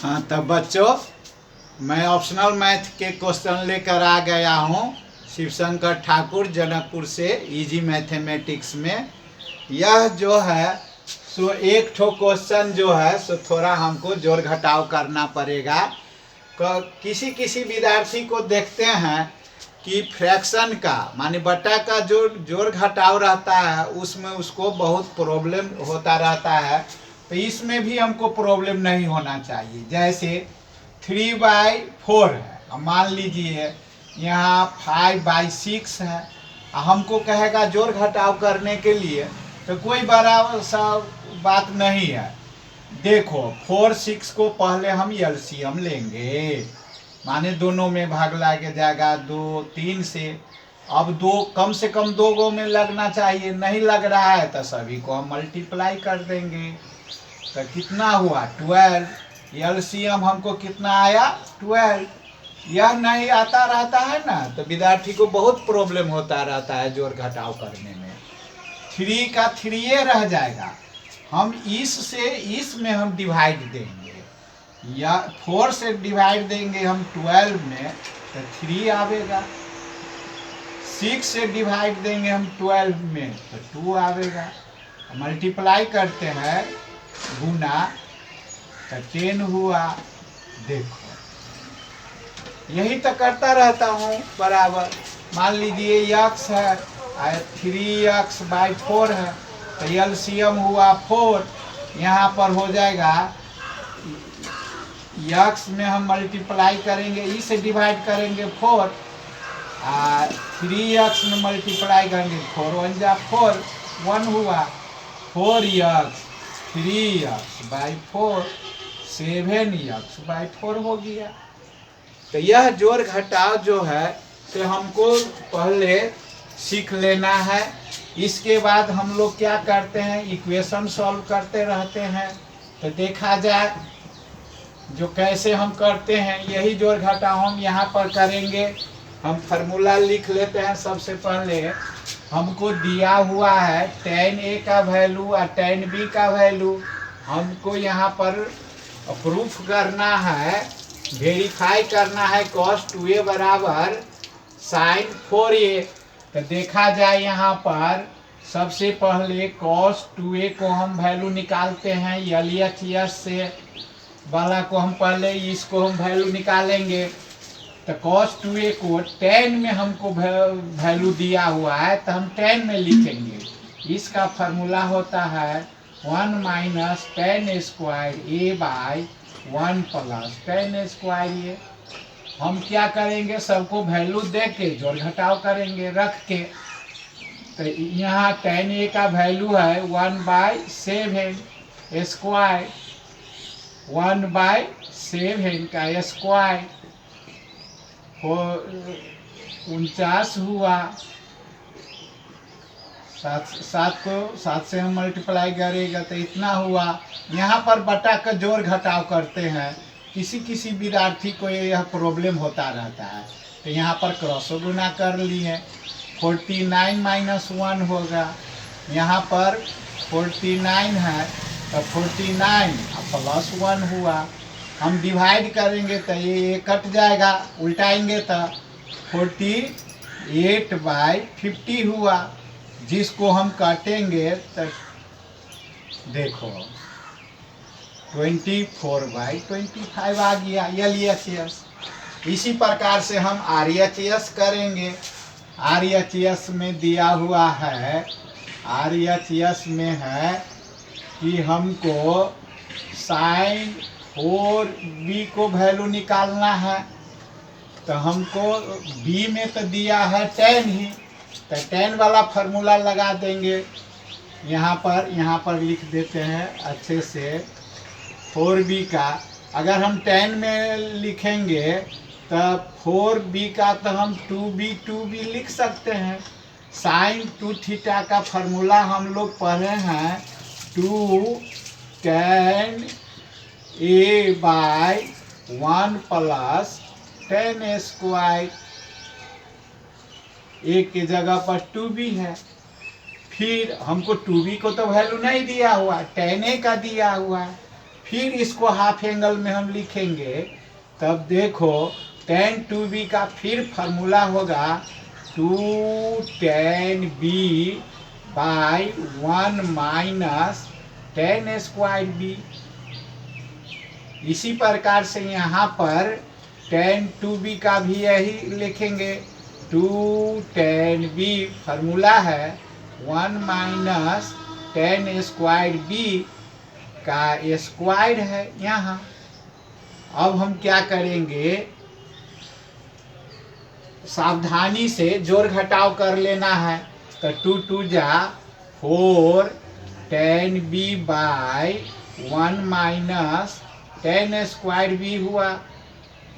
हाँ, तब बच्चों मैं ऑप्शनल मैथ के क्वेश्चन लेकर आ गया हूँ शिवशंकर ठाकुर जनकपुर से इजी मैथमेटिक्स में। यह जो है सो एक ठो क्वेश्चन जो है सो थोड़ा हमको जोड़ घटाव करना पड़ेगा। किसी किसी विद्यार्थी को देखते हैं कि फ्रैक्शन का माने बटा का जो जोड़ घटाव रहता है उसमें उसको बहुत प्रॉब्लम होता रहता है। तो इसमें भी हमको प्रॉब्लम नहीं होना चाहिए। जैसे 3/4 है, अब मान लीजिए यहाँ 5/6 है, हमको कहेगा जोड़ घटाव करने के लिए, तो कोई बड़ा सा बात नहीं है। देखो 4 6 को पहले हम एलसीएम लेंगे, माने दोनों में भाग लाके जाएगा 2 3 से। अब दो कम से कम 2 गो में लगना चाहिए, नहीं लग रहा है तो सभी को हम मल्टीप्लाई कर देंगे। तो कितना हुआ 12। एलसीएम हमको कितना आया 12। यह नहीं आता रहता है ना, तो विद्यार्थी को बहुत प्रॉब्लम होता रहता है जोड़ घटाव करने में। 3 का 3 रह जाएगा, हम इस से इस में हम डिवाइड देंगे, या 4 से डिवाइड देंगे हम 12 में तो 3 आवेगा। 6 से डिवाइड देंगे हम 12 में तो 2 आवेगा। मल्टीप्लाई करते हैं गुना तो 10 हुआ। देखो यही तो करता रहता हूँ बराबर। मान लीजिए x है 3x/4 है, तो एलसीएम हुआ 4। यहाँ पर हो जाएगा x में हम मल्टीप्लाई करेंगे, ई से डिवाइड करेंगे 4, 3x में मल्टीप्लाई करेंगे 4 1 जा 4, 1 हुआ। 4x 3x/4 7x/4 हो गया। तो यह जोड़ घटाव जो है तो हमको पहले सीख लेना है। इसके बाद हम लोग क्या करते हैं, इक्वेशन सॉल्व करते रहते हैं। तो देखा जाए जो कैसे हम करते हैं, यही जोड़ घटाव हम यहाँ पर करेंगे। हम फार्मूला लिख लेते हैं। सबसे पहले हमको दिया हुआ है tan A का वैल्यू और tan B का वैल्यू। हमको यहाँ पर प्रूफ करना है, वेरीफाई करना है cos 2A बराबर sin 4A। तो देखा जाए यहाँ पर सबसे पहले cos 2A को हम वैल्यू निकालते हैं LHS से वाला को हम पहले इसको हम वैल्यू निकालेंगे। तो cos 2A को tan में हमको वैल्यू दिया हुआ है तो हम tan में लिखेंगे। इसका फार्मूला होता है 1 minus tan square A/1 plus tan square A। हम क्या करेंगे, सबको वैल्यू दे के जोड़ घटाव करेंगे रख के। तो यहाँ tan A का वैल्यू है 1/7 स्क्वायर, 1/7 का स्क्वायर 49 हुआ। 7 से हम मल्टीप्लाई करेगा तो इतना हुआ। यहाँ पर बटा का जोड़ घटाव करते हैं, किसी किसी विद्यार्थी को यह प्रॉब्लम होता रहता है। तो यहाँ पर क्रॉसो गुना कर लिए, 49 - 1 होगा। यहाँ पर 49 है तो 49 प्लस 1 हुआ। हम डिवाइड करेंगे तो ये कट जाएगा, उल्टाएंगे तो 48/50 हुआ। जिसको हम काटेंगे तो देखो 24/25 आ गया LHS। इसी प्रकार से हम RHS करेंगे। RHS में दिया हुआ है, RHS में है कि हमको sin 4B को वैल्यू निकालना है। तो हमको B में तो दिया है tan ही, तो tan वाला फार्मूला लगा देंगे। यहाँ पर लिख देते हैं अच्छे से 4B का। अगर हम tan में लिखेंगे तो 4B का तो हम 2B लिख सकते हैं। sin 2θ का फार्मूला हम लोग पढ़े हैं 2 tan A/1 plus tan square. एक की जगह पर 2B है। फिर हमको 2B को तो वैल्यू नहीं दिया हुआ, tan A का दिया हुआ है। फिर इसको हाफ एंगल में हम लिखेंगे, तब देखो tan 2b का फिर फार्मूला होगा 2 tan b by 1 minus tan square b। इसी प्रकार से यहाँ पर tan 2b का भी यही लिखेंगे, 2 tan b फार्मूला है 1 माइनस tan स्क्वायर b का स्क्वायर है यहाँ। अब हम क्या करेंगे, सावधानी से जोड़ घटाव कर लेना है। तो 2 2 जा 4 tan b by 1 minus tan square b हुआ।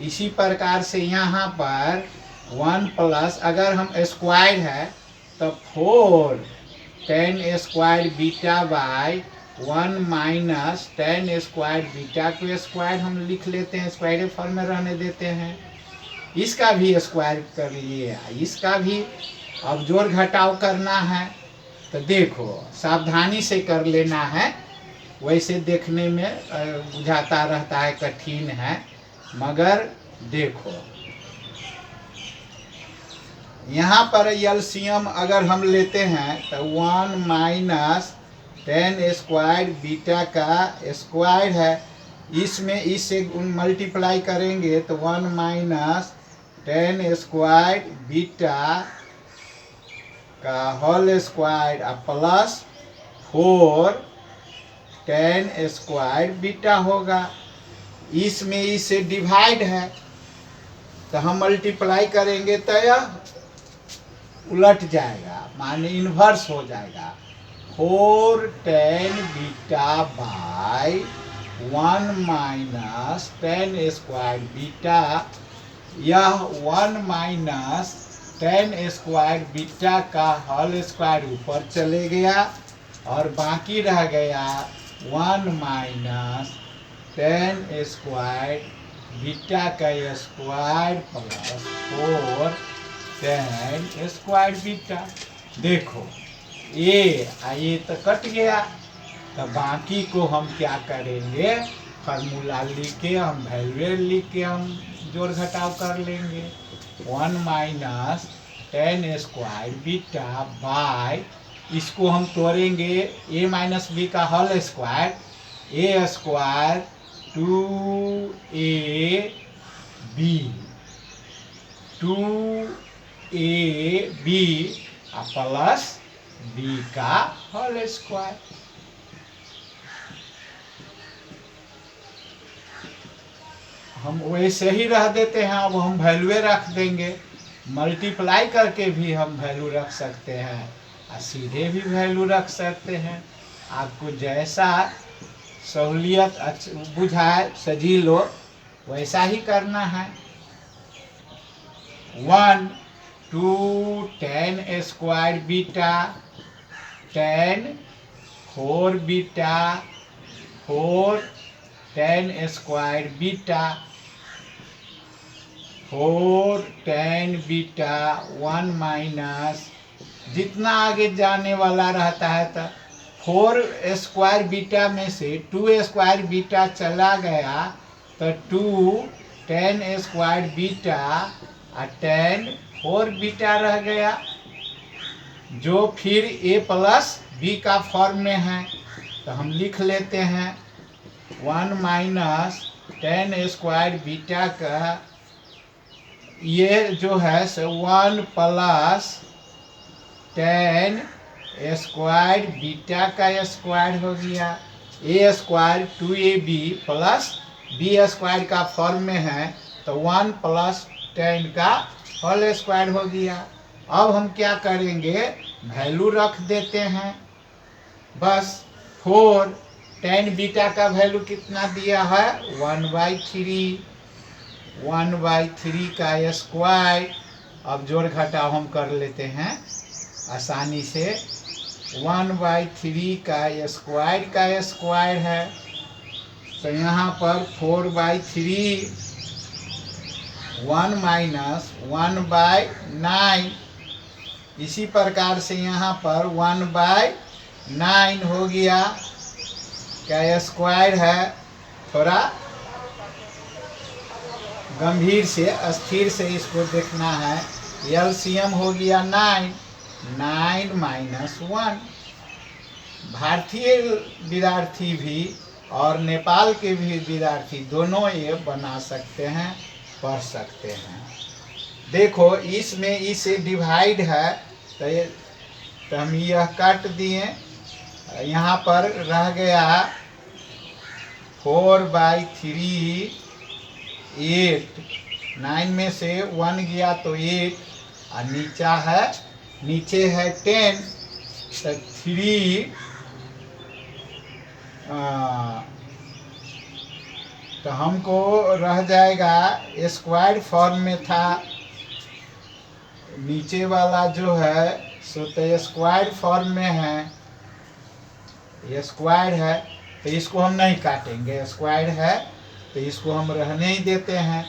इसी प्रकार से यहाँ पर 1 प्लस, अगर हम स्क्वायर है तो 4 tan square beta by 1 minus tan square beta को स्क्वायर हम लिख लेते हैं, स्क्वायर फॉर्म में रहने देते हैं। इसका भी स्क्वायर कर लिए, इसका भी अब जोड़ घटाव करना है। तो देखो सावधानी से कर लेना है, वैसे देखने में बुझाता रहता है कठिन है, मगर देखो यहाँ पर एलसीएम अगर हम लेते हैं तो 1 माइनस tan स्क्वायर बीटा का स्क्वायर है, इसमें इससे मल्टीप्लाई करेंगे तो 1 माइनस tan स्क्वायर बीटा का whole square plus 4 tan square beta होगा। इसमें इससे डिवाइड है तो हम मल्टीप्लाई करेंगे तो यह उलट जाएगा, माने इन्वर्स हो जाएगा। 4 tan beta by 1 minus tan square beta, यह 1 माइनस tan स्क्वायर बीटा का होल स्क्वायर ऊपर चले गया और बाकी रह गया 1 माइनस tan स्क्वायर बीटा का square plus 4 tan square beta. देखो ये तो कट गया, तो बाकी को हम क्या करेंगे, फार्मूला लिख के हम वैल्यू लिख के हम जोड़ घटाव कर लेंगे। 1 minus tan square beta by, इसको हम तोड़ेंगे a माइनस बी का whole square, a square 2ab plus b का होल स्क्वायर। हम वैसे ही रह देते हैं, अब हम वैल्यू रख देंगे, मल्टीप्लाई करके भी हम वैल्यू रख सकते हैं और सीधे भी वैल्यू रख सकते हैं। आपको जैसा सहूलियत बुझाए सजीलो वैसा ही करना है। 1 2 tan square beta tan 4 beta 4 tan square beta 4 tan beta 1 minus, जितना आगे जाने वाला रहता है तो 4 स्क्वायर बीटा में से 2 स्क्वायर बीटा चला गया तो 2 tan स्क्वायर बीटा और tan 4 बीटा रह गया, जो फिर a प्लस b का फॉर्म में है। तो हम लिख लेते हैं 1 माइनस tan स्क्वायर बीटा का ये जो है 1 प्लस tan स्क्वायर बीटा का स्क्वायर हो गया, a square 2ab plus b square का फॉर्म में है तो 1 प्लस tan का होल स्क्वायर हो गया। अब हम क्या करेंगे, वैल्यू रख देते हैं बस। 4 tan बीटा का वैल्यू कितना दिया है 1/3, 1/3 का स्क्वायर। अब जोड़ घटाव हम कर लेते हैं आसानी से। 1/3 का स्क्वायर है तो यहाँ पर 4/3, 1 माइनस 1/9, इसी प्रकार से यहाँ पर 1/9 हो गया का स्क्वायर है थोड़ा गंभीर से अस्थिर से इसको देखना है। एलसीएम हो गया 9, 9 माइनस 1। भारतीय विद्यार्थी भी और नेपाल के भी विद्यार्थी दोनों ये बना सकते हैं, पढ़ सकते हैं। देखो इसमें इसे डिवाइड है तो हम यह काट दिए, यहाँ पर रह गया 4/3 8, 9 में से 1 गया तो 8 और नीचे है 10 तो 3 तो हमको रह जाएगा स्क्वायर फॉर्म में था, नीचे वाला जो है सो तो स्क्वायर फॉर्म में है, ये स्क्वायर है तो इसको हम नहीं काटेंगे, स्क्वायर है तो इसको हम रहने ही देते हैं।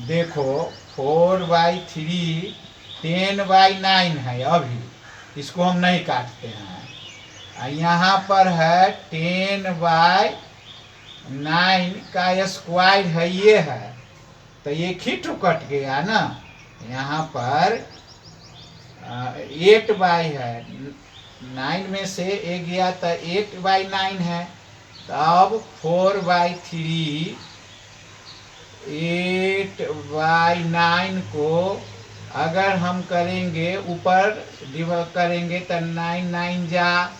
देखो 4/3 10/9 है, अभी इसको हम नहीं काटते हैं। यहाँ पर है 10/9 का स्क्वायर है, ये है तो ये खिट कट गया ना। यहाँ पर 8/, है 9 में से 1 गया तो 8/9 है। तो अब 4/3 8/9 को अगर हम करेंगे ऊपर डिवाइड करेंगे तो 9 9 जा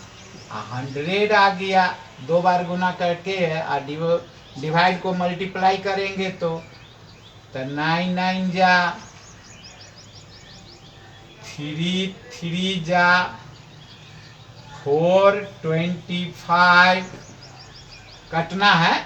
100 आ गया, 2 बार गुना करके और डिवाइड को मल्टीप्लाई करेंगे तो 9 9 जा 3 3 जा 4 25 कटना है।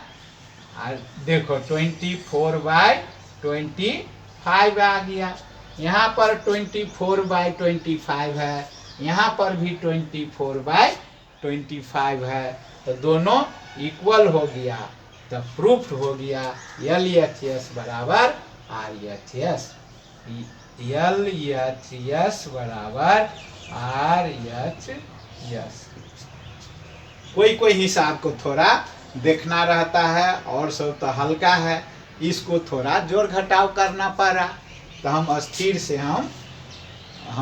और देखो 24/25 आ गया। यहाँ पर 24/25 है, यहाँ पर भी 24/25 है, तो दोनों इक्वल हो गया। तो प्रूफ हो गया LHS बराबर RHS, LHS बराबर RHS। कोई हिसाब को थोड़ा देखना रहता है और सब तो हल्का है, इसको थोड़ा जोड़ घटाव करना पड़ा तो हम स्थिर से हम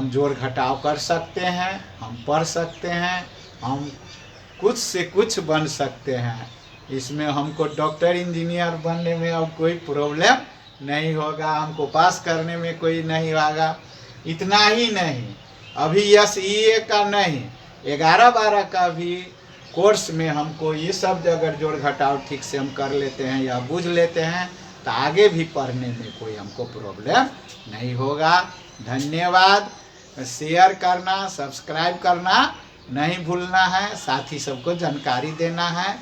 जोड़ घटाव कर सकते हैं, हम पढ़ सकते हैं, हम कुछ से कुछ बन सकते हैं। इसमें हमको डॉक्टर इंजीनियर बनने में अब कोई प्रॉब्लम नहीं होगा, हमको पास करने में कोई नहीं होगा। इतना ही नहीं, अभी SEA का नहीं 11-12 का भी कोर्स में हमको ये सब अगर जोड़ घटाव ठीक से हम कर लेते हैं या बूझ लेते हैं तो आगे भी पढ़ने में कोई हमको प्रॉब्लम नहीं होगा। धन्यवाद। शेयर करना, सब्सक्राइब करना नहीं भूलना है, साथी सबको जानकारी देना है।